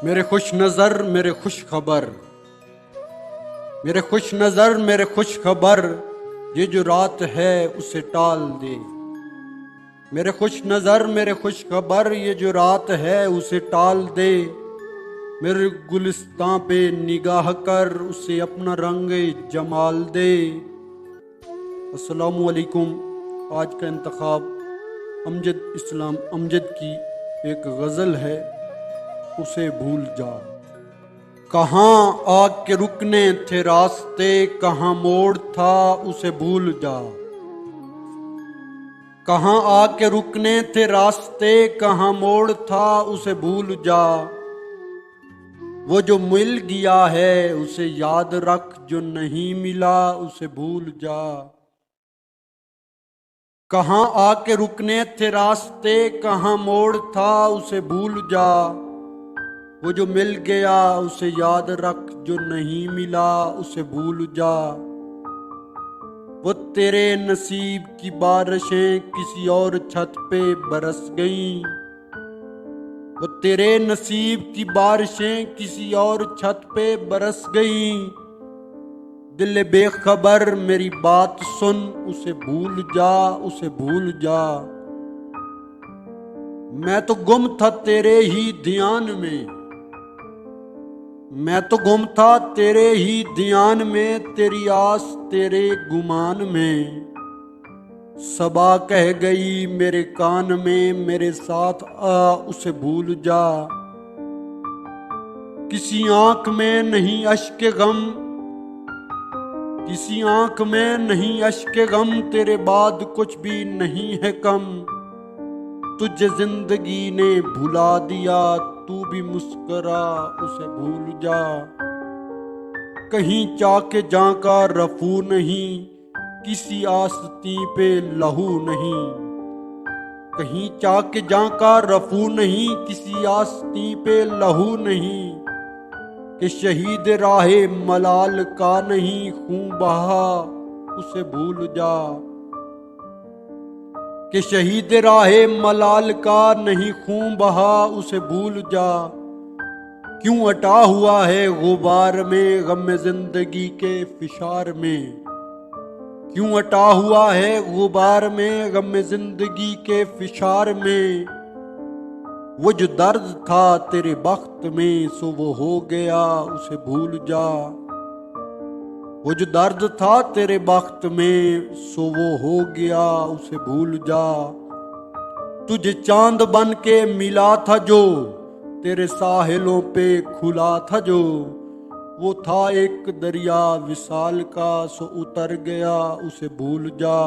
मेरे खुश नज़र मेरे खुश खबर, मेरे खुश नज़र मेरे खुश खबर, ये जो रात है उसे टाल दे। मेरे खुश नज़र मेरे खुश खबर, ये जो रात है उसे टाल दे। मेरे गुलिस्तां पे निगाह कर, उसे अपना रंग जमाल दे। अस्सलामु अलैकुम। आज का इंतखाब अमजद इस्लाम अमजद की एक गज़ल है, उसे भूल जा। कहाँ आग के रुकने थे रास्ते, कहाँ मोड़ था उसे भूल जा। कहाँ आग के रुकने थे रास्ते, कहाँ मोड़ था उसे भूल जा। वो जो मिल गया है उसे याद रख, जो नहीं मिला उसे भूल जा। कहाँ आके रुकने थे रास्ते, कहाँ मोड़ था उसे भूल जा। वो जो मिल गया उसे याद रख, जो नहीं मिला उसे भूल जा। वो तेरे नसीब की बारिशें किसी और छत पे बरस गईं। वो तेरे नसीब की बारिशें किसी और छत पे बरस गईं। दिल बेखबर मेरी बात सुन, उसे भूल जा, उसे भूल जा। मैं तो गुम था तेरे ही ध्यान में, मैं तो गुम था तेरे ही ध्यान में, तेरी आस तेरे गुमान में। सबा कह गई मेरे कान में, मेरे साथ आ उसे भूल जा। किसी आंख में नहीं अश्के गम, किसी आंख में नहीं अश्के गम, तेरे बाद कुछ भी नहीं है कम। तुझे जिंदगी ने भुला दिया, तू भी मुस्करा उसे भूल जा। कहीं चाके जाका रफू नहीं, किसी आस्ती पे लहू नहीं। कहीं चाके जाका रफू नहीं, किसी आस्ती पे लहू नहीं। कि शहीद राहे मलाल का नहीं खून बहा उसे भूल जा। कि शहीद राहे मलाल का नहीं खून बहा उसे भूल जा। क्यों अटा हुआ है गुबार में गम जिंदगी के फिशार में। क्यों अटा हुआ है गुबार में गम जिंदगी के फिशार में। वो जो दर्द था तेरे बख्त में सो वो हो गया उसे भूल जा। वो जो दर्द था तेरे बख्त में सो वो हो गया उसे भूल जा। तुझे चांद बन के मिला था जो, तेरे साहिलों पे खुला था जो। वो था एक दरिया विशाल का, सो उतर गया उसे भूल जा।